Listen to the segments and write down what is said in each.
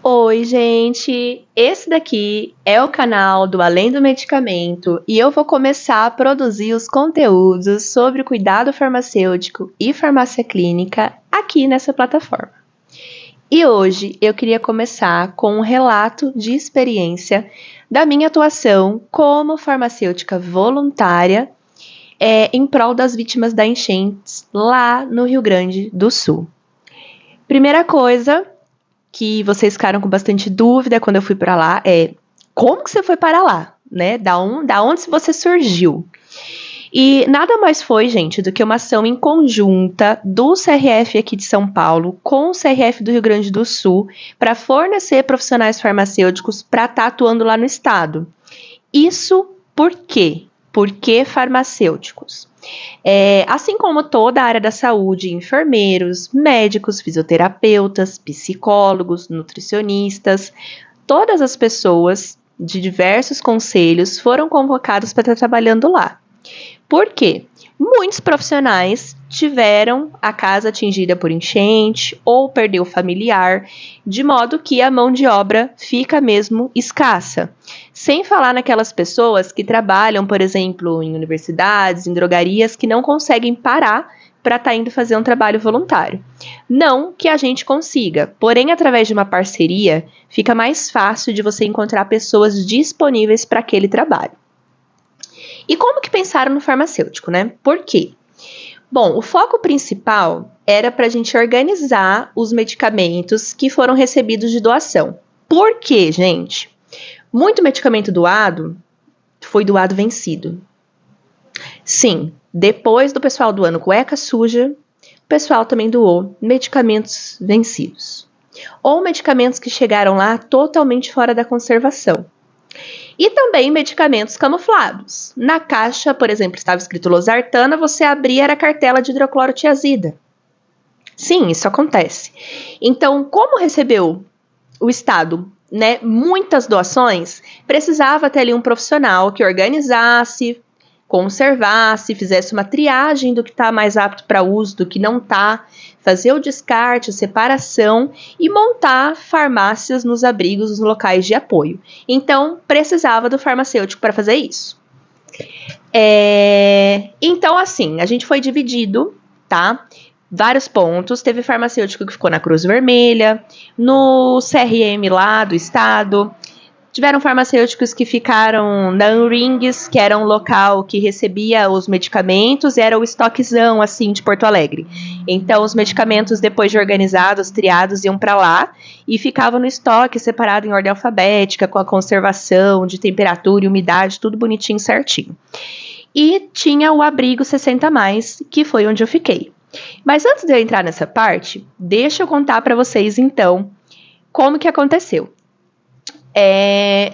Oi, gente! Esse daqui é o canal do Além do Medicamento e eu vou começar a produzir os conteúdos sobre cuidado farmacêutico e farmácia clínica aqui nessa plataforma. E hoje eu queria começar com um relato de experiência da minha atuação como farmacêutica voluntária em prol das vítimas da enchente lá no Rio Grande do Sul. Primeira coisa que vocês ficaram com bastante dúvida quando eu fui para lá como que você foi para lá, né? Da onde você surgiu? E nada mais foi, gente, do que uma ação em conjunta do CRF aqui de São Paulo com o CRF do Rio Grande do Sul para fornecer profissionais farmacêuticos para estar atuando lá no estado. Isso por quê? Por que farmacêuticos? Assim como toda a área da saúde, enfermeiros, médicos, fisioterapeutas, psicólogos, nutricionistas, todas as pessoas de diversos conselhos foram convocadas para estar trabalhando lá. Por quê? Muitos profissionais tiveram a casa atingida por enchente ou perdeu familiar, de modo que a mão de obra fica mesmo escassa. Sem falar naquelas pessoas que trabalham, por exemplo, em universidades, em drogarias, que não conseguem parar para estar indo fazer um trabalho voluntário. Não que a gente consiga, porém, através de uma parceria, fica mais fácil de você encontrar pessoas disponíveis para aquele trabalho. E como que pensaram no farmacêutico, né? Por quê? Bom, o foco principal era para a gente organizar os medicamentos que foram recebidos de doação. Por quê, gente? Muito medicamento doado foi doado vencido. Sim, depois do pessoal doando cueca suja, o pessoal também doou medicamentos vencidos. Ou medicamentos que chegaram lá totalmente fora da conservação. E também medicamentos camuflados. Na caixa, por exemplo, estava escrito losartana, você abria, era a cartela de hidroclorotiazida. Sim, isso acontece. Então, como recebeu o Estado, né, muitas doações, precisava ter ali um profissional que organizasse, conservasse, fizesse uma triagem do que está mais apto para uso, do que não está, fazer o descarte, a separação e montar farmácias nos abrigos, nos locais de apoio. Então, precisava do farmacêutico para fazer isso. Então, assim, a gente foi dividido, tá? Vários pontos. Teve farmacêutico que ficou na Cruz Vermelha, no CRM lá do estado. Tiveram farmacêuticos que ficaram na Anrings, que era um local que recebia os medicamentos, era o estoquezão, assim, de Porto Alegre. Então, os medicamentos, depois de organizados, triados, iam para lá e ficavam no estoque, separado em ordem alfabética, com a conservação de temperatura e umidade, tudo bonitinho, certinho. E tinha o abrigo 60+, que foi onde eu fiquei. Mas antes de eu entrar nessa parte, deixa eu contar para vocês, então, como que aconteceu.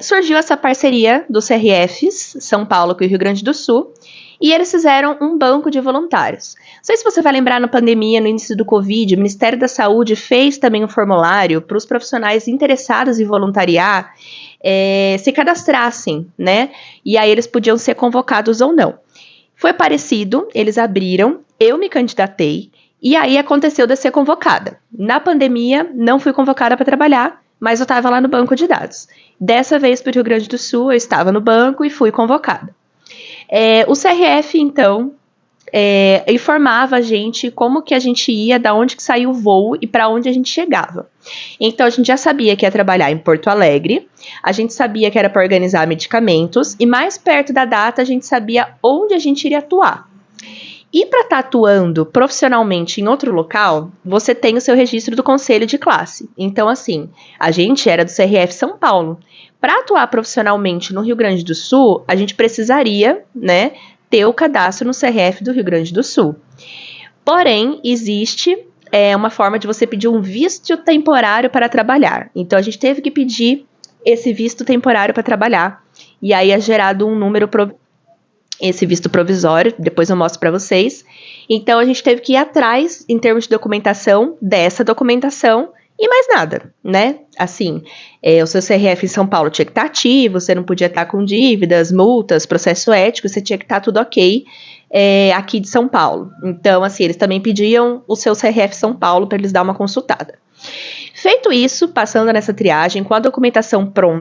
Surgiu essa parceria dos CRFs, São Paulo e Rio Grande do Sul, e eles fizeram um banco de voluntários. Não sei se você vai lembrar, na pandemia, no início do Covid, o Ministério da Saúde fez também um formulário para os profissionais interessados em voluntariar se cadastrassem, né? E aí eles podiam ser convocados ou não. Foi parecido, eles abriram, eu me candidatei, e aí aconteceu de ser convocada. Na pandemia, não fui convocada para trabalhar, mas eu estava lá no banco de dados. Dessa vez, para o Rio Grande do Sul, eu estava no banco e fui convocada. O CRF, então, informava a gente como que a gente ia, da onde que saía o voo e para onde a gente chegava. Então, a gente já sabia que ia trabalhar em Porto Alegre, a gente sabia que era para organizar medicamentos, e mais perto da data, a gente sabia onde a gente iria atuar. E para estar atuando profissionalmente em outro local, você tem o seu registro do conselho de classe. Então, assim, a gente era do CRF São Paulo. Para atuar profissionalmente no Rio Grande do Sul, a gente precisaria, né, ter o cadastro no CRF do Rio Grande do Sul. Porém, existe uma forma de você pedir um visto temporário para trabalhar. Então, a gente teve que pedir esse visto temporário para trabalhar. E aí é gerado um número esse visto provisório, depois eu mostro para vocês. Então, a gente teve que ir atrás, em termos de documentação, dessa documentação e mais nada, né? Assim, o seu CRF em São Paulo tinha que estar ativo, você não podia estar com dívidas, multas, processo ético, você tinha que estar tudo ok aqui de São Paulo. Então, assim, eles também pediam o seu CRF São Paulo para eles dar uma consultada. Feito isso, passando nessa triagem, com a documentação pronta,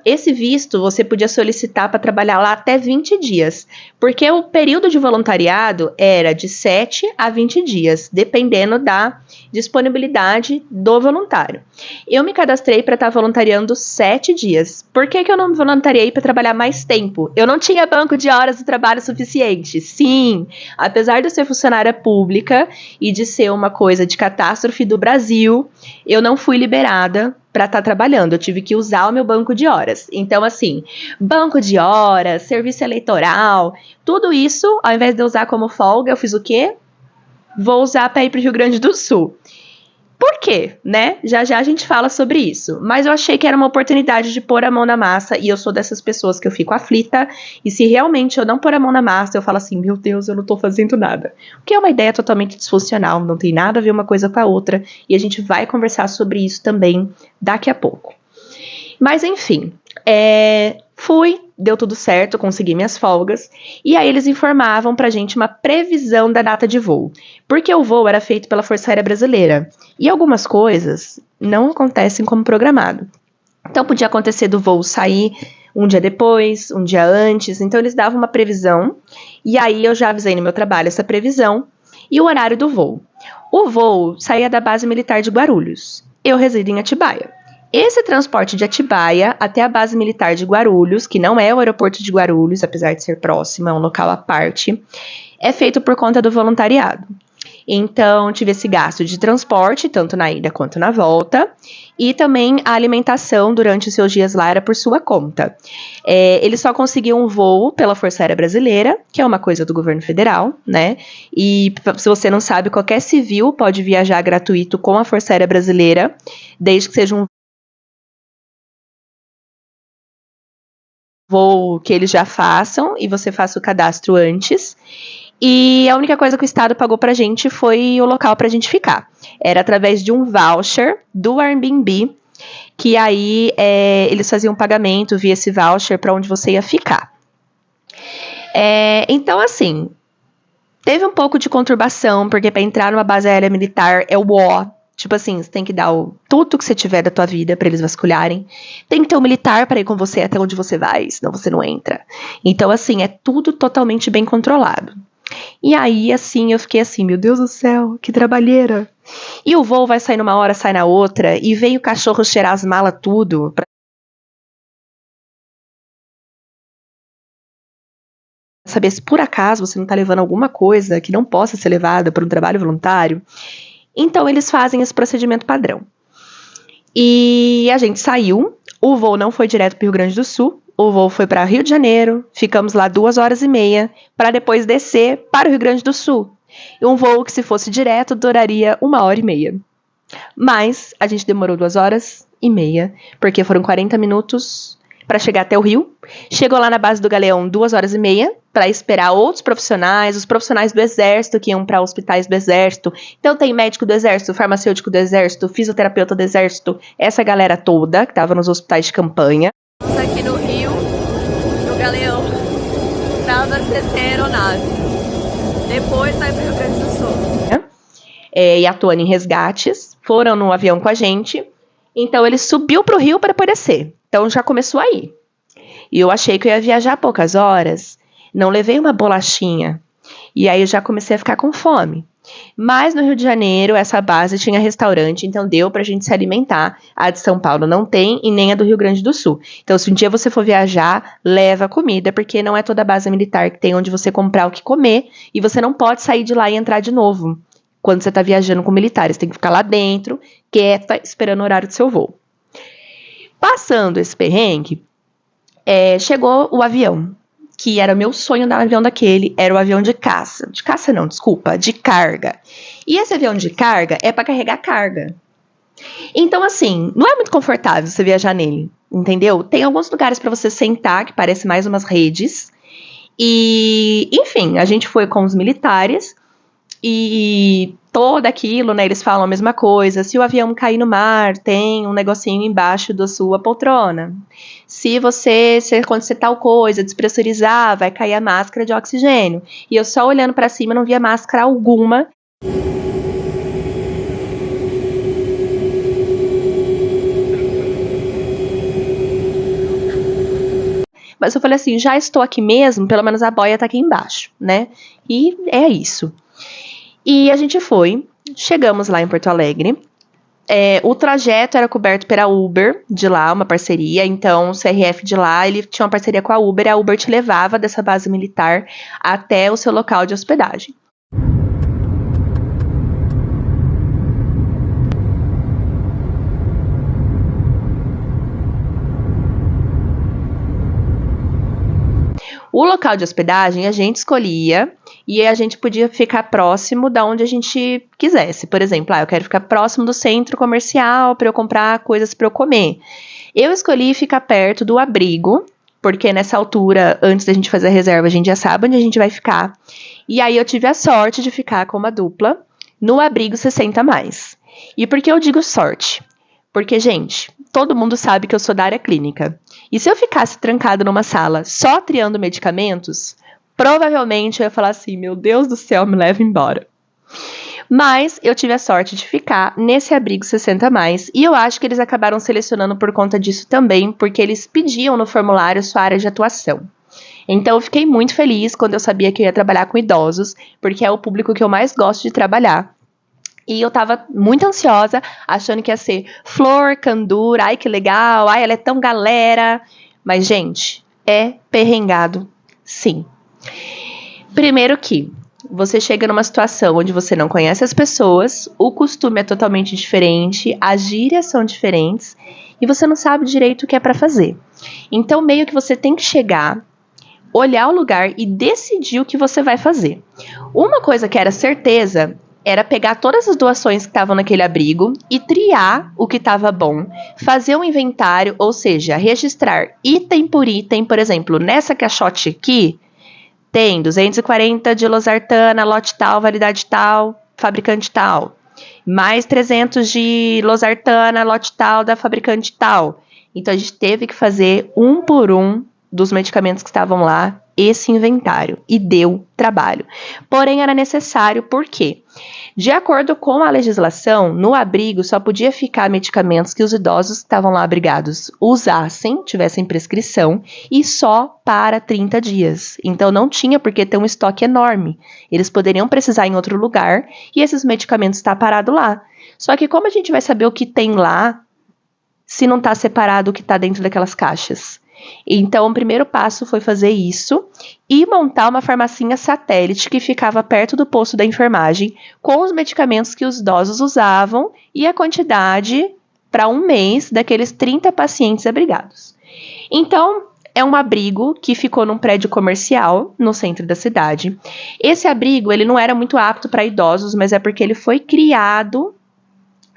esse visto você podia solicitar para trabalhar lá até 20 dias, porque o período de voluntariado era de 7 a 20 dias, dependendo da disponibilidade do voluntário. Eu me cadastrei para estar voluntariando 7 dias. Por que eu não me voluntariei para trabalhar mais tempo? Eu não tinha banco de horas de trabalho suficiente. Sim, apesar de eu ser funcionária pública e de ser uma coisa de catástrofe do Brasil, eu não fui liberada para estar trabalhando, eu tive que usar o meu banco de horas. Então, assim, banco de horas, serviço eleitoral, tudo isso, ao invés de eu usar como folga, eu fiz o quê? Vou usar para ir para o Rio Grande do Sul. Por quê, né? Já já a gente fala sobre isso. Mas eu achei que era uma oportunidade de pôr a mão na massa e eu sou dessas pessoas que eu fico aflita e se realmente eu não pôr a mão na massa, eu falo assim, meu Deus, eu não tô fazendo nada. O que é uma ideia totalmente disfuncional, não tem nada a ver uma coisa com a outra e a gente vai conversar sobre isso também daqui a pouco. Mas enfim, fui, deu tudo certo, consegui minhas folgas, e aí eles informavam pra gente uma previsão da data de voo, porque o voo era feito pela Força Aérea Brasileira, e algumas coisas não acontecem como programado. Então podia acontecer do voo sair um dia depois, um dia antes, então eles davam uma previsão, e aí eu já avisei no meu trabalho essa previsão, e o horário do voo. O voo saía da base militar de Guarulhos, eu resido em Atibaia. Esse transporte de Atibaia até a base militar de Guarulhos, que não é o aeroporto de Guarulhos, apesar de ser próximo, é um local à parte, é feito por conta do voluntariado. Então, tive esse gasto de transporte, tanto na ida quanto na volta, e também a alimentação durante os seus dias lá era por sua conta. Eles só conseguiam um voo pela Força Aérea Brasileira, que é uma coisa do governo federal, né? E se você não sabe, qualquer civil pode viajar gratuito com a Força Aérea Brasileira, desde que seja um voo que eles já façam e você faça o cadastro antes. E a única coisa que o Estado pagou pra gente foi o local pra gente ficar. Era através de um voucher do Airbnb, que aí eles faziam um pagamento via esse voucher pra onde você ia ficar. Então, assim, teve um pouco de conturbação, porque pra entrar numa base aérea militar é o ó. Tipo assim, você tem que dar tudo que você tiver da tua vida pra eles vasculharem. Tem que ter um militar pra ir com você até onde você vai, senão você não entra. Então, assim, é tudo totalmente bem controlado. E aí, assim, eu fiquei assim, meu Deus do céu, que trabalheira. E o voo vai sair numa hora, sai na outra, e veio o cachorro cheirar as malas tudo, pra saber se por acaso você não tá levando alguma coisa que não possa ser levada para um trabalho voluntário. Então, eles fazem esse procedimento padrão. E a gente saiu, o voo não foi direto para o Rio Grande do Sul, o voo foi para Rio de Janeiro, ficamos lá 2h30, para depois descer para o Rio Grande do Sul. E um voo que, se fosse direto, duraria 1h30. Mas a gente demorou 2h30, porque foram 40 minutos para chegar até o Rio. Chegou lá na base do Galeão 2h30 para esperar outros profissionais, os profissionais do Exército que iam para hospitais do Exército. Então tem médico do Exército, farmacêutico do Exército, fisioterapeuta do Exército, essa galera toda que estava nos hospitais de campanha. Aqui no Rio, no Galeão, para abastecer a aeronave. Depois sai para o Rio Grande do Sul. E atuando em resgates, foram no avião com a gente. Então ele subiu para o Rio para poder descer. Então já começou aí. E eu achei que eu ia viajar poucas horas. Não levei uma bolachinha. E aí eu já comecei a ficar com fome. Mas no Rio de Janeiro, essa base tinha restaurante, então deu pra gente se alimentar. A de São Paulo não tem e nem a do Rio Grande do Sul. Então se um dia você for viajar, leva comida, porque não é toda base militar que tem onde você comprar o que comer. E você não pode sair de lá e entrar de novo. Quando você tá viajando com militares, tem que ficar lá dentro, quieta, esperando o horário do seu voo. Passando esse perrengue, chegou o avião, que era meu sonho dar um avião daquele, era o avião de caça. De caça não, desculpa, de carga. E esse avião de carga é para carregar carga. Então, assim, não é muito confortável você viajar nele, entendeu? Tem alguns lugares para você sentar, que parece mais umas redes. E, enfim, a gente foi com os militares. e todo aquilo, né, eles falam a mesma coisa. Se o avião cair no mar, tem um negocinho embaixo da sua poltrona. Se você acontecer tal coisa, despressurizar, vai cair a máscara de oxigênio. E eu só olhando pra cima não via máscara alguma. Mas eu falei assim, já estou aqui mesmo, pelo menos a boia tá aqui embaixo, né? E é isso. E a gente foi, chegamos lá em Porto Alegre. O trajeto era coberto pela Uber de lá, uma parceria. Então, o CRF de lá, ele tinha uma parceria com a Uber. E a Uber te levava dessa base militar até o seu local de hospedagem. O local de hospedagem a gente escolhia e a gente podia ficar próximo da onde a gente quisesse. Por exemplo, eu quero ficar próximo do centro comercial para eu comprar coisas para eu comer. Eu escolhi ficar perto do abrigo, porque nessa altura, antes da gente fazer a reserva, a gente já sabe onde a gente vai ficar. E aí eu tive a sorte de ficar com uma dupla no abrigo 60 mais. E por que eu digo sorte? Porque, gente, todo mundo sabe que eu sou da área clínica. E se eu ficasse trancada numa sala só triando medicamentos, provavelmente eu ia falar assim, meu Deus do céu, me leva embora. Mas eu tive a sorte de ficar nesse abrigo 60 mais, e eu acho que eles acabaram selecionando por conta disso também, porque eles pediam no formulário sua área de atuação. Então eu fiquei muito feliz quando eu sabia que eu ia trabalhar com idosos, porque é o público que eu mais gosto de trabalhar. E eu tava muito ansiosa, achando que ia ser flor, candura, ai que legal, ai ela é tão galera. Mas, gente, é perrengado, sim. Primeiro que você chega numa situação onde você não conhece as pessoas, o costume é totalmente diferente, as gírias são diferentes e você não sabe direito o que é pra fazer. Então, meio que você tem que chegar, olhar o lugar e decidir o que você vai fazer. Uma coisa que era certeza era pegar todas as doações que estavam naquele abrigo e triar o que estava bom, fazer um inventário, ou seja, registrar item, por exemplo, nessa caixote aqui, tem 240 de losartana, lote tal, validade tal, fabricante tal. Mais 300 de losartana, lote tal, da fabricante tal. Então a gente teve que fazer um por um dos medicamentos que estavam lá, esse inventário. E deu trabalho. Porém, era necessário, por quê? De acordo com a legislação, no abrigo só podia ficar medicamentos que os idosos que estavam lá abrigados usassem, tivessem prescrição, e só para 30 dias. Então não tinha por que ter um estoque enorme. Eles poderiam precisar em outro lugar e esses medicamentos estão parados lá. Só que como a gente vai saber o que tem lá se não está separado o que está dentro daquelas caixas? Então, o primeiro passo foi fazer isso e montar uma farmacinha satélite que ficava perto do posto da enfermagem com os medicamentos que os idosos usavam e a quantidade para um mês daqueles 30 pacientes abrigados. Então, é um abrigo que ficou num prédio comercial no centro da cidade. Esse abrigo ele não era muito apto para idosos, mas é porque ele foi criado,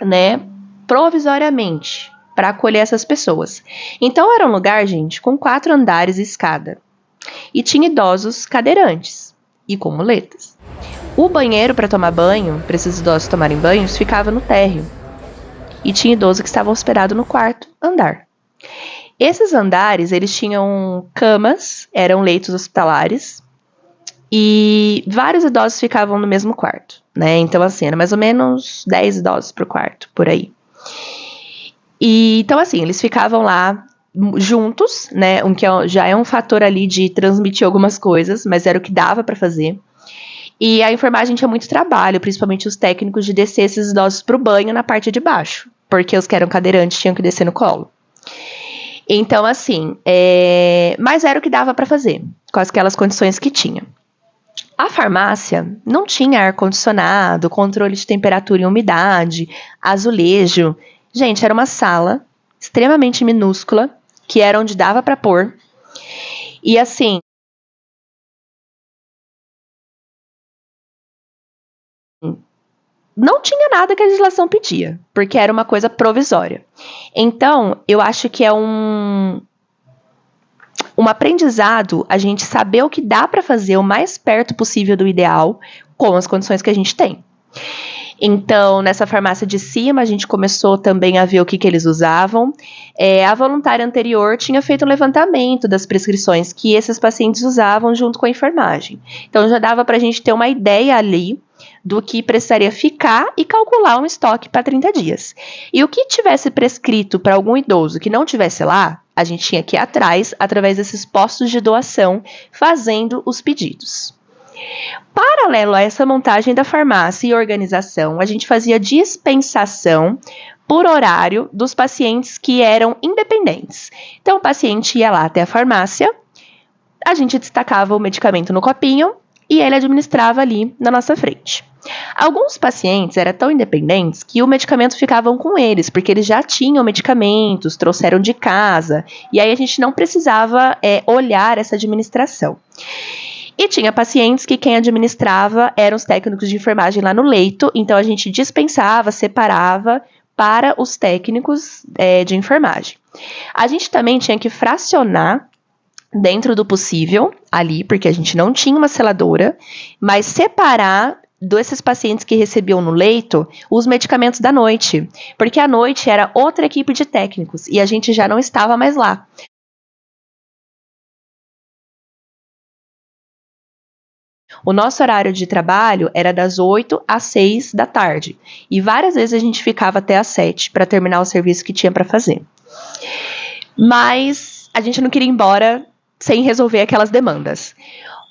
né, provisoriamente para acolher essas pessoas. Então era um lugar, gente, com 4 andares e escada. E tinha idosos cadeirantes e com muletas. O banheiro para tomar banho, para esses idosos tomarem banhos, ficava no térreo. E tinha idoso que estava hospedado no 4º andar. Esses andares, eles tinham camas, eram leitos hospitalares, e vários idosos ficavam no mesmo quarto, né? Então, assim, era mais ou menos 10 idosos por quarto, por aí. E, então, assim, eles ficavam lá juntos, né? Que já é um fator ali de transmitir algumas coisas, mas era o que dava para fazer. E a enfermagem tinha muito trabalho, principalmente os técnicos, de descer esses idosos pro banho na parte de baixo, porque os que eram cadeirantes tinham que descer no colo. Então, assim, mas era o que dava para fazer, com aquelas condições que tinha. A farmácia não tinha ar-condicionado, controle de temperatura e umidade, azulejo. Gente, era uma sala extremamente minúscula, que era onde dava para pôr. E assim, não tinha nada que a legislação pedia, porque era uma coisa provisória. Então, eu acho que é um aprendizado a gente saber o que dá para fazer o mais perto possível do ideal, com as condições que a gente tem. Então, nessa farmácia de cima, a gente começou também a ver o que eles usavam. A voluntária anterior tinha feito um levantamento das prescrições que esses pacientes usavam junto com a enfermagem. Então, já dava para a gente ter uma ideia ali do que precisaria ficar e calcular um estoque para 30 dias. E o que tivesse prescrito para algum idoso que não tivesse lá, a gente tinha que ir atrás, através desses postos de doação, fazendo os pedidos. Paralelo a essa montagem da farmácia e organização, a gente fazia dispensação por horário dos pacientes que eram independentes. Então, o paciente ia lá até a farmácia, a gente destacava o medicamento no copinho e ele administrava ali na nossa frente. Alguns pacientes eram tão independentes que o medicamento ficavam com eles, porque eles já tinham medicamentos, trouxeram de casa, e aí a gente não precisava olhar essa administração. E tinha pacientes que quem administrava eram os técnicos de enfermagem lá no leito, então a gente dispensava, separava para os técnicos de enfermagem. A gente também tinha que fracionar dentro do possível ali, porque a gente não tinha uma seladora, mas separar desses pacientes que recebiam no leito os medicamentos da noite, porque à noite era outra equipe de técnicos e a gente já não estava mais lá. O nosso horário de trabalho era das 8 às 6 da tarde. E várias vezes a gente ficava até às 7 para terminar o serviço que tinha para fazer. Mas a gente não queria ir embora sem resolver aquelas demandas.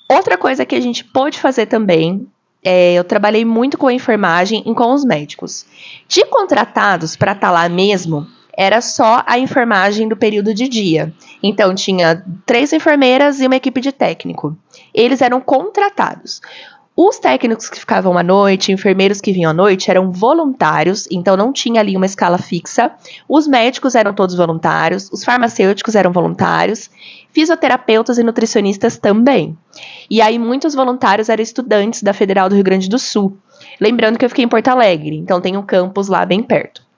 Outra coisa que a gente pôde fazer também, eu trabalhei muito com a enfermagem e com os médicos. De contratados para estar lá mesmo, era só a enfermagem do período de dia. Então, tinha 3 enfermeiras e uma equipe de técnico. Eles eram contratados. Os técnicos que ficavam à noite, enfermeiros que vinham à noite, eram voluntários, então não tinha ali uma escala fixa. Os médicos eram todos voluntários, os farmacêuticos eram voluntários, fisioterapeutas e nutricionistas também. E aí, muitos voluntários eram estudantes da Federal do Rio Grande do Sul. Lembrando que eu fiquei em Porto Alegre, então tem um campus lá bem perto.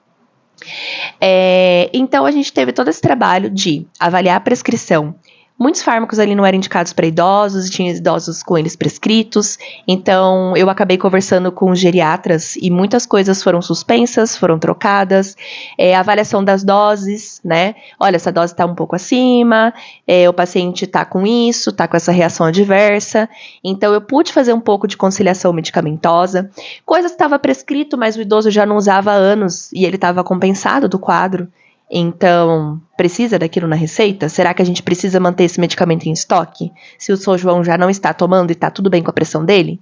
Então, a gente teve todo esse trabalho de avaliar a prescrição. Muitos fármacos ali não eram indicados para idosos, e tinha idosos com eles prescritos. Então, eu acabei conversando com geriatras e muitas coisas foram suspensas, foram trocadas. A avaliação das doses, né? Olha, essa dose está um pouco acima, o paciente está com isso, está com essa reação adversa. Então, eu pude fazer um pouco de conciliação medicamentosa. Coisas que estava prescrito, mas o idoso já não usava há anos e ele estava compensado do quadro. Então, precisa daquilo na receita? Será que a gente precisa manter esse medicamento em estoque? Se o São João já não está tomando e está tudo bem com a pressão dele?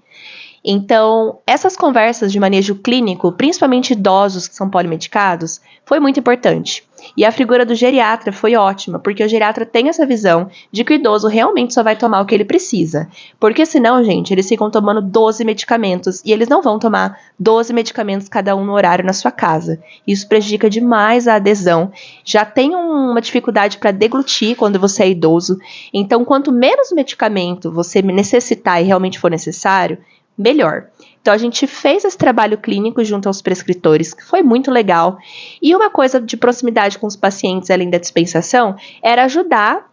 Então, essas conversas de manejo clínico, principalmente idosos que são polimedicados, foi muito importante. E a figura do geriatra foi ótima, porque o geriatra tem essa visão de que o idoso realmente só vai tomar o que ele precisa. Porque senão, gente, eles ficam tomando 12 medicamentos e eles não vão tomar 12 medicamentos cada um no horário na sua casa. Isso prejudica demais a adesão. Já tem uma dificuldade para deglutir quando você é idoso. Então, quanto menos medicamento você necessitar e realmente for necessário, melhor. Então, a gente fez esse trabalho clínico junto aos prescritores, que foi muito legal. E uma coisa de proximidade com os pacientes, além da dispensação, era ajudar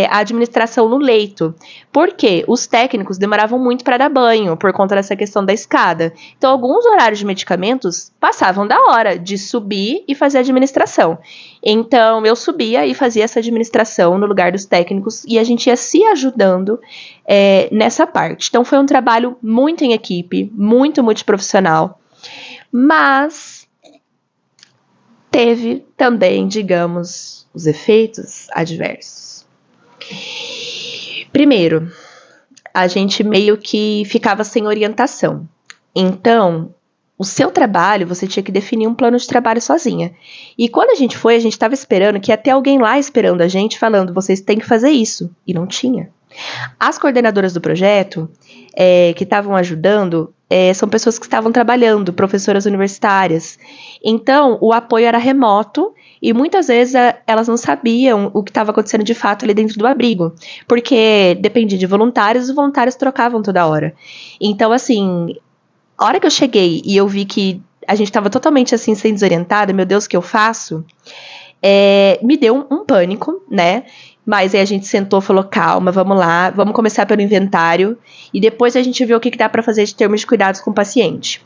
a administração no leito. Porque os técnicos demoravam muito para dar banho, por conta dessa questão da escada. Então, alguns horários de medicamentos passavam da hora de subir e fazer a administração. Então, eu subia e fazia essa administração no lugar dos técnicos e a gente ia se ajudando nessa parte. Então, foi um trabalho muito em equipe, muito multiprofissional, mas teve também, digamos, os efeitos adversos. Primeiro, a gente meio que ficava sem orientação. Então, o seu trabalho, você tinha que definir um plano de trabalho sozinha. E quando a gente estava esperando que ia ter alguém lá esperando a gente, falando, vocês têm que fazer isso. E não tinha. As coordenadoras do projeto, que estavam ajudando, são pessoas que estavam trabalhando, professoras universitárias. Então, o apoio era remoto e muitas vezes elas não sabiam o que estava acontecendo de fato ali dentro do abrigo, porque dependia de voluntários, os voluntários trocavam toda hora. Então, assim, a hora que eu cheguei e eu vi que a gente estava totalmente assim, sem desorientada, meu Deus, o que eu faço? Me deu um pânico, né? Mas aí a gente sentou e falou, calma, vamos lá, vamos começar pelo inventário e depois a gente vê o que dá para fazer de termos de cuidados com o paciente.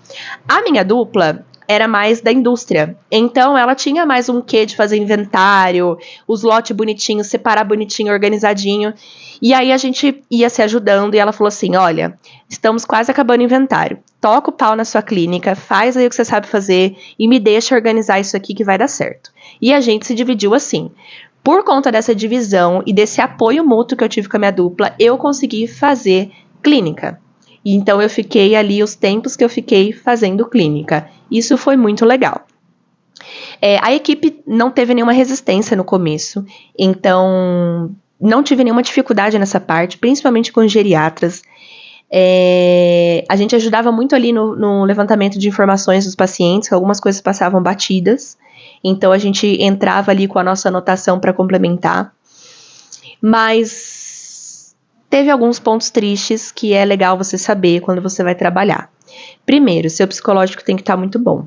A minha dupla era mais da indústria, então ela tinha mais um quê de fazer inventário, os lotes bonitinhos, separar bonitinho, organizadinho. E aí a gente ia se ajudando e ela falou assim, olha, estamos quase acabando o inventário. Toca o pau na sua clínica, faz aí o que você sabe fazer e me deixa organizar isso aqui que vai dar certo. E a gente se dividiu assim. Por conta dessa divisão e desse apoio mútuo que eu tive com a minha dupla, eu consegui fazer clínica. Então eu fiquei ali os tempos que eu fiquei fazendo clínica. Isso foi muito legal. A equipe não teve nenhuma resistência no começo, então não tive nenhuma dificuldade nessa parte, principalmente com os geriatras. A gente ajudava muito ali no levantamento de informações dos pacientes, que algumas coisas passavam batidas. Então a gente entrava ali com a nossa anotação para complementar. Mas teve alguns pontos tristes que é legal você saber quando você vai trabalhar. Primeiro, seu psicológico tem que estar muito bom.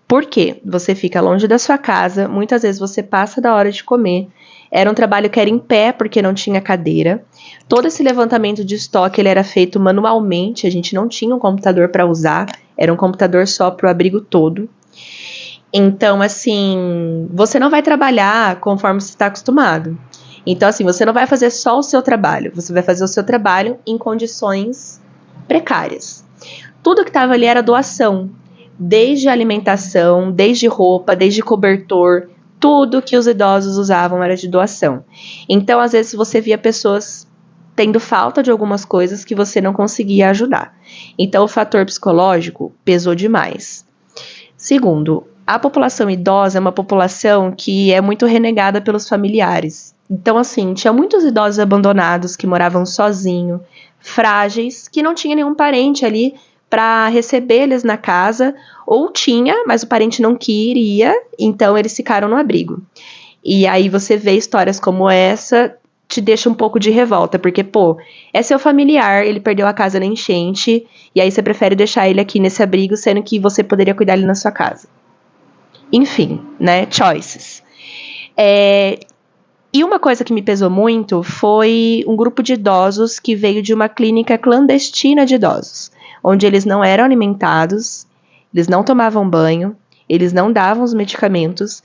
Por quê? Você fica longe da sua casa, muitas vezes você passa da hora de comer. Era um trabalho que era em pé, porque não tinha cadeira. Todo esse levantamento de estoque ele era feito manualmente, a gente não tinha um computador para usar, era um computador só para o abrigo todo. Então, assim, você não vai trabalhar conforme você está acostumado. Então, assim, você não vai fazer só o seu trabalho, você vai fazer o seu trabalho em condições precárias. Tudo que estava ali era doação, desde alimentação, desde roupa, desde cobertor, tudo que os idosos usavam era de doação. Então, às vezes, você via pessoas tendo falta de algumas coisas que você não conseguia ajudar. Então, o fator psicológico pesou demais. Segundo, a população idosa é uma população que é muito renegada pelos familiares. Então, assim, tinha muitos idosos abandonados que moravam sozinhos, frágeis, que não tinha nenhum parente ali para receber eles na casa, ou tinha, mas o parente não queria, então eles ficaram no abrigo. E aí você vê histórias como essa, te deixa um pouco de revolta, porque, pô, é seu familiar, ele perdeu a casa na enchente, e aí você prefere deixar ele aqui nesse abrigo, sendo que você poderia cuidar dele na sua casa. Enfim, né, choices. E uma coisa que me pesou muito foi um grupo de idosos que veio de uma clínica clandestina de idosos, onde eles não eram alimentados, eles não tomavam banho, eles não davam os medicamentos.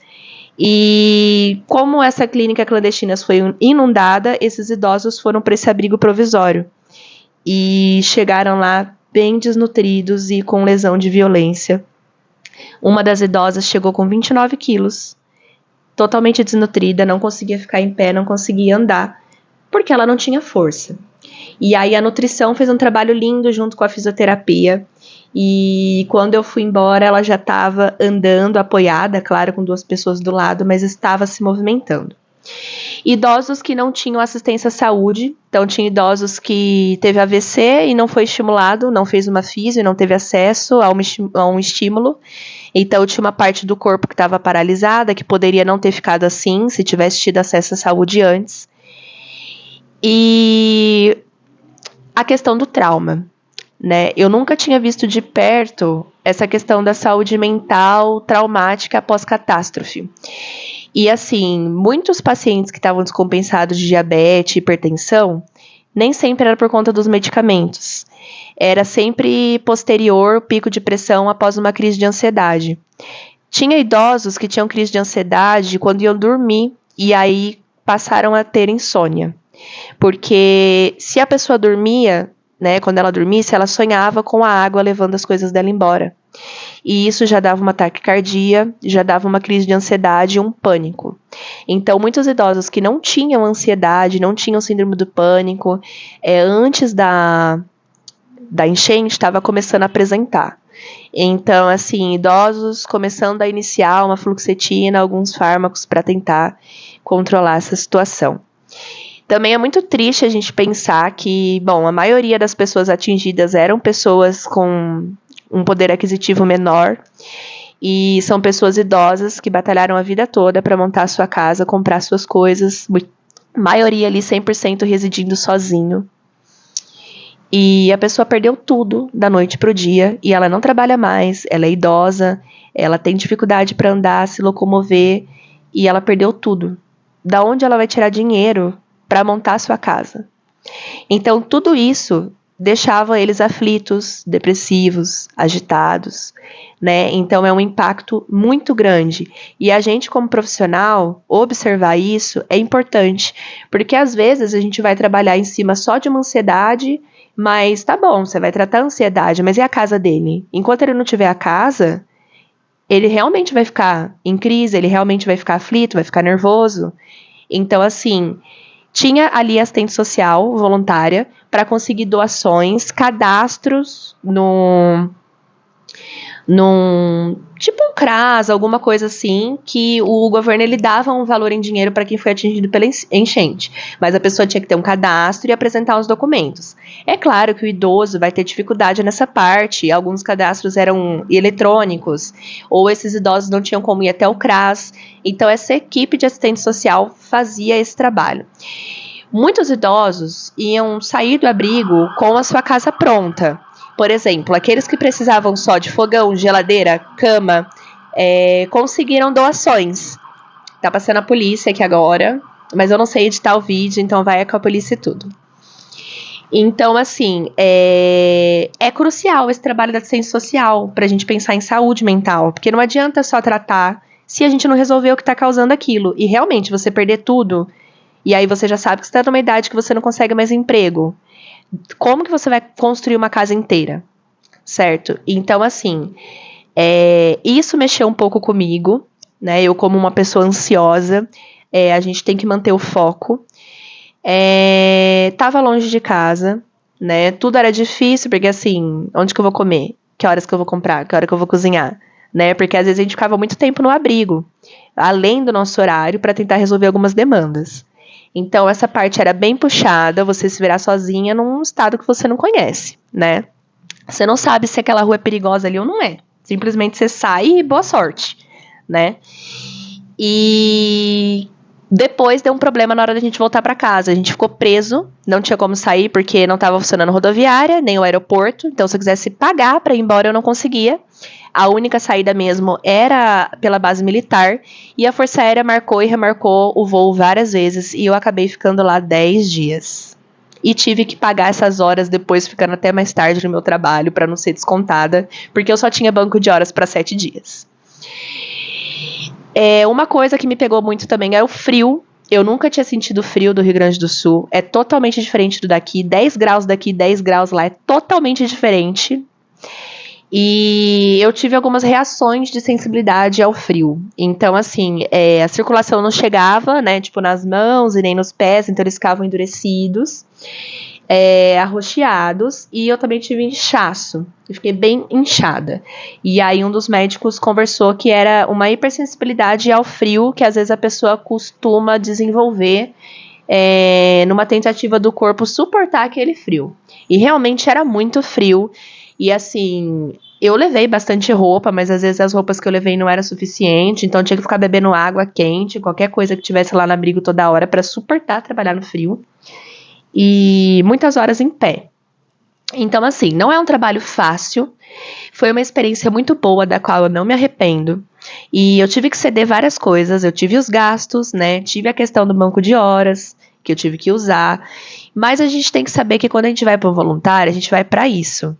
E como essa clínica clandestina foi inundada, esses idosos foram para esse abrigo provisório. E chegaram lá bem desnutridos e com lesão de violência. Uma das idosas chegou com 29 quilos, totalmente desnutrida, não conseguia ficar em pé, não conseguia andar, porque ela não tinha força. E aí a nutrição fez um trabalho lindo junto com a fisioterapia. E quando eu fui embora, ela já estava andando, apoiada, claro, com 2 pessoas do lado, mas estava se movimentando. Idosos que não tinham assistência à saúde, então tinha idosos que teve AVC e não foi estimulado, não fez uma fisio, não teve acesso a um estímulo. Então tinha uma parte do corpo que estava paralisada, que poderia não ter ficado assim, se tivesse tido acesso à saúde antes. E a questão do trauma, né? Eu nunca tinha visto de perto essa questão da saúde mental traumática após catástrofe. E assim, muitos pacientes que estavam descompensados de diabetes e hipertensão, nem sempre era por conta dos medicamentos. Era sempre posterior pico de pressão após uma crise de ansiedade. Tinha idosos que tinham crise de ansiedade quando iam dormir e aí passaram a ter insônia. Porque se a pessoa dormia, né, quando ela dormisse, ela sonhava com a água levando as coisas dela embora. E isso já dava uma taquicardia, já dava uma crise de ansiedade e um pânico. Então, muitos idosos que não tinham ansiedade, não tinham síndrome do pânico, antes da enchente, estava começando a apresentar. Então, assim, idosos começando a iniciar uma fluoxetina, alguns fármacos para tentar controlar essa situação. Também é muito triste a gente pensar que, bom, a maioria das pessoas atingidas eram pessoas com um poder aquisitivo menor e são pessoas idosas que batalharam a vida toda para montar a sua casa, comprar suas coisas, maioria ali 100% residindo sozinho. E a pessoa perdeu tudo da noite pro dia e ela não trabalha mais, ela é idosa, ela tem dificuldade para andar, se locomover e ela perdeu tudo da onde ela vai tirar dinheiro para montar a sua casa? Então, tudo isso deixava eles aflitos, depressivos, agitados, né? Então, é um impacto muito grande. E a gente, como profissional, observar isso é importante, porque às vezes a gente vai trabalhar em cima só de uma ansiedade, mas tá bom, você vai tratar a ansiedade, mas e a casa dele? Enquanto ele não tiver a casa, ele realmente vai ficar em crise, ele realmente vai ficar aflito, vai ficar nervoso. Então, assim, tinha ali assistente social voluntária para conseguir doações, cadastros num tipo um CRAS, alguma coisa assim, que o governo ele dava um valor em dinheiro para quem foi atingido pela enchente, mas a pessoa tinha que ter um cadastro e apresentar os documentos. É claro que o idoso vai ter dificuldade nessa parte, alguns cadastros eram eletrônicos, ou esses idosos não tinham como ir até o CRAS, então essa equipe de assistente social fazia esse trabalho. Muitos idosos iam sair do abrigo com a sua casa pronta. Por exemplo, aqueles que precisavam só de fogão, geladeira, cama, conseguiram doações. Tá passando a polícia aqui agora, mas eu não sei editar o vídeo, então vai com a polícia e tudo. Então, assim, é crucial esse trabalho da assistência social pra gente pensar em saúde mental, porque não adianta só tratar se a gente não resolver o que tá causando aquilo. E realmente, você perder tudo, e aí você já sabe que você tá numa idade que você não consegue mais emprego. Como que você vai construir uma casa inteira? Certo? Então, assim, isso mexeu um pouco comigo, né? Eu, como uma pessoa ansiosa, a gente tem que manter o foco. Tava longe de casa, né? Tudo era difícil, porque assim, onde que eu vou comer? Que horas que eu vou comprar? Que hora que eu vou cozinhar? Né? Porque às vezes a gente ficava muito tempo no abrigo, além do nosso horário, para tentar resolver algumas demandas. Então, essa parte era bem puxada, você se virar sozinha num estado que você não conhece, né? Você não sabe se aquela rua é perigosa ali ou não é. Simplesmente você sai e boa sorte, né? E depois deu um problema na hora da gente voltar para casa. A gente ficou preso, não tinha como sair porque não estava funcionando a rodoviária, nem o aeroporto. Então, se eu quisesse pagar para ir embora, eu não conseguia. A única saída mesmo era pela base militar. E a Força Aérea marcou e remarcou o voo várias vezes. E eu acabei ficando lá 10 dias. E tive que pagar essas horas depois, ficando até mais tarde no meu trabalho, para não ser descontada. Porque eu só tinha banco de horas para 7 dias. Uma coisa que me pegou muito também é o frio. Eu nunca tinha sentido frio do Rio Grande do Sul. É totalmente diferente do daqui. 10 graus daqui, 10 graus lá. É totalmente diferente. E eu tive algumas reações de sensibilidade ao frio. Então, assim, a circulação não chegava, né? Tipo, nas mãos e nem nos pés. Então, eles ficavam endurecidos. Arroxeados, e eu também tive inchaço, eu fiquei bem inchada, e aí um dos médicos conversou que era uma hipersensibilidade ao frio, que às vezes a pessoa costuma desenvolver numa tentativa do corpo suportar aquele frio, e realmente era muito frio, e assim, eu levei bastante roupa, mas às vezes as roupas que eu levei não era suficiente, então eu tinha que ficar bebendo água quente, qualquer coisa que tivesse lá no abrigo toda hora para suportar trabalhar no frio. E muitas horas em pé. Então, assim, não é um trabalho fácil. Foi uma experiência muito boa, da qual eu não me arrependo. E eu tive que ceder várias coisas. Eu tive os gastos, né? Tive a questão do banco de horas, que eu tive que usar. Mas a gente tem que saber que quando a gente vai para um voluntário, a gente vai para isso,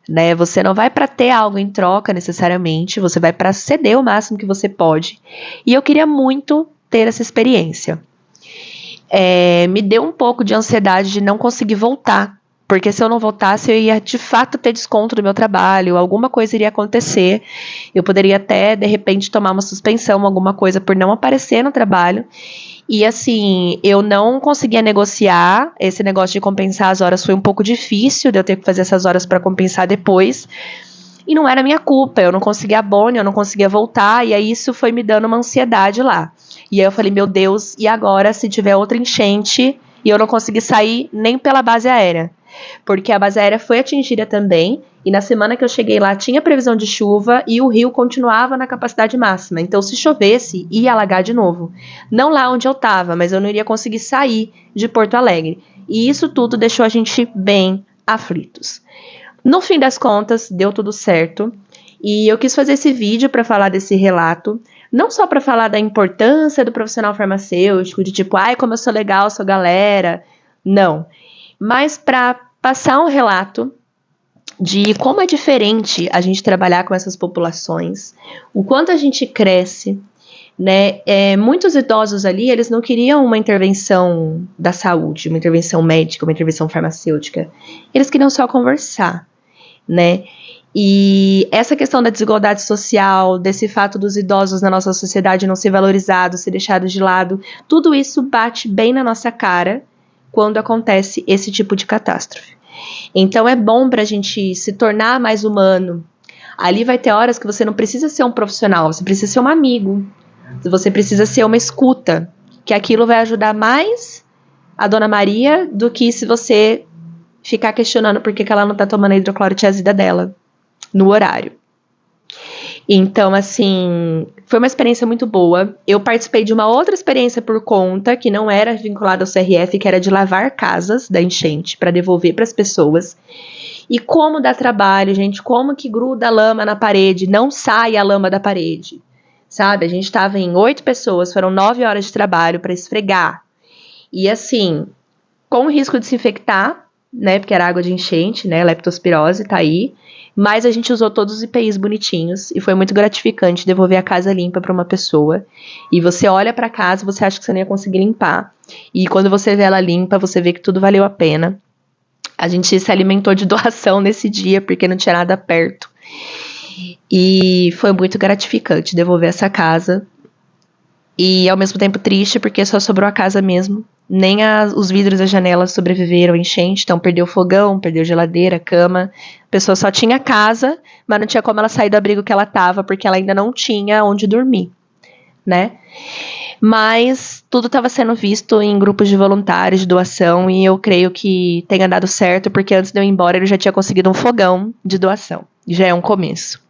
né? Você não vai para ter algo em troca necessariamente. Você vai para ceder o máximo que você pode. E eu queria muito ter essa experiência. Me deu um pouco de ansiedade de não conseguir voltar, porque se eu não voltasse eu ia de fato ter desconto do meu trabalho, alguma coisa iria acontecer, eu poderia até de repente tomar uma suspensão, alguma coisa por não aparecer no trabalho, e assim, eu não conseguia negociar, esse negócio de compensar as horas foi um pouco difícil, de eu ter que fazer essas horas para compensar depois, e não era minha culpa, eu não conseguia abono, eu não conseguia voltar, e aí isso foi me dando uma ansiedade lá. E aí eu falei, meu Deus, e agora se tiver outra enchente e eu não conseguir sair nem pela base aérea? Porque a base aérea foi atingida também, e na semana que eu cheguei lá tinha previsão de chuva e o rio continuava na capacidade máxima. Então se chovesse, ia alagar de novo. Não lá onde eu estava, mas eu não iria conseguir sair de Porto Alegre. E isso tudo deixou a gente bem aflitos. No fim das contas, deu tudo certo. E eu quis fazer esse vídeo para falar desse relato, não só para falar da importância do profissional farmacêutico, de tipo, ai, como eu sou legal, sou galera, não, mas para passar um relato de como é diferente a gente trabalhar com essas populações, o quanto a gente cresce, né? Muitos idosos ali, eles não queriam uma intervenção da saúde, uma intervenção médica, uma intervenção farmacêutica, eles queriam só conversar, né? E essa questão da desigualdade social, desse fato dos idosos na nossa sociedade não ser valorizados, ser deixados de lado, tudo isso bate bem na nossa cara quando acontece esse tipo de catástrofe. Então é bom para a gente se tornar mais humano. Ali vai ter horas que você não precisa ser um profissional, você precisa ser um amigo, você precisa ser uma escuta, que aquilo vai ajudar mais a Dona Maria do que se você ficar questionando por que ela não tá tomando a hidroclorotiazida dela no horário. Então, assim, foi uma experiência muito boa. Eu participei de uma outra experiência por conta, que não era vinculada ao CRF, que era de lavar casas da enchente para devolver para as pessoas. E como dá trabalho, gente, como que gruda a lama na parede, não sai a lama da parede, sabe? A gente estava em 8 pessoas, foram 9 horas de trabalho para esfregar. E assim, com o risco de se infectar, né, porque era água de enchente, né, leptospirose tá aí, mas a gente usou todos os EPIs bonitinhos e foi muito gratificante devolver a casa limpa para uma pessoa. E você olha para casa, você acha que você não ia conseguir limpar, e quando você vê ela limpa, você vê que tudo valeu a pena. A gente se alimentou de doação nesse dia, porque não tinha nada perto. E foi muito gratificante devolver essa casa. E ao mesmo tempo triste, porque só sobrou a casa mesmo. Nem os vidros das janelas sobreviveram à enchente, então perdeu fogão, perdeu geladeira, cama. A pessoa só tinha casa, mas não tinha como ela sair do abrigo que ela estava, porque ela ainda não tinha onde dormir, né? Mas tudo estava sendo visto em grupos de voluntários de doação e eu creio que tenha dado certo, porque antes de eu ir embora ele já tinha conseguido um fogão de doação. Já é um começo.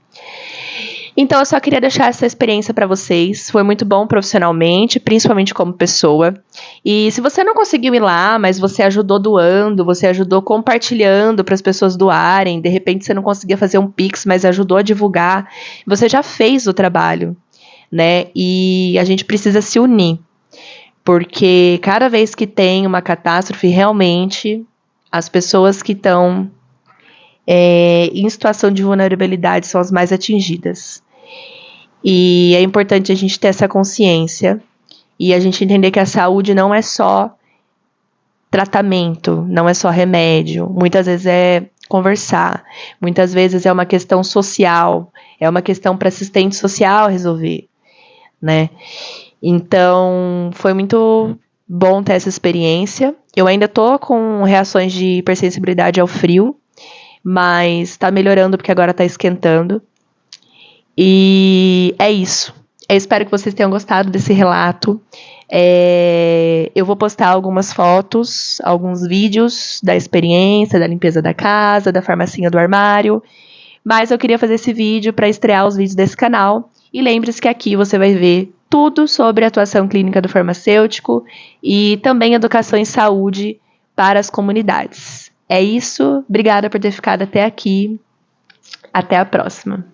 Então eu só queria deixar essa experiência para vocês. Foi muito bom profissionalmente, principalmente como pessoa. E se você não conseguiu ir lá, mas você ajudou doando, você ajudou compartilhando para as pessoas doarem, de repente você não conseguia fazer um Pix, mas ajudou a divulgar, você já fez o trabalho, né? E a gente precisa se unir, porque cada vez que tem uma catástrofe, realmente as pessoas que estão em situação de vulnerabilidade são as mais atingidas. E é importante a gente ter essa consciência e a gente entender que a saúde não é só tratamento, não é só remédio. Muitas vezes é conversar, muitas vezes é uma questão social, é uma questão para assistente social resolver, né? Então, foi muito bom ter essa experiência. Eu ainda tô com reações de hipersensibilidade ao frio, mas tá melhorando porque agora tá esquentando. E é isso. Eu espero que vocês tenham gostado desse relato. Eu vou postar algumas fotos, alguns vídeos da experiência, da limpeza da casa, da farmacinha do armário. Mas eu queria fazer esse vídeo para estrear os vídeos desse canal. E lembre-se que aqui você vai ver tudo sobre a atuação clínica do farmacêutico e também educação em saúde para as comunidades. É isso. Obrigada por ter ficado até aqui. Até a próxima.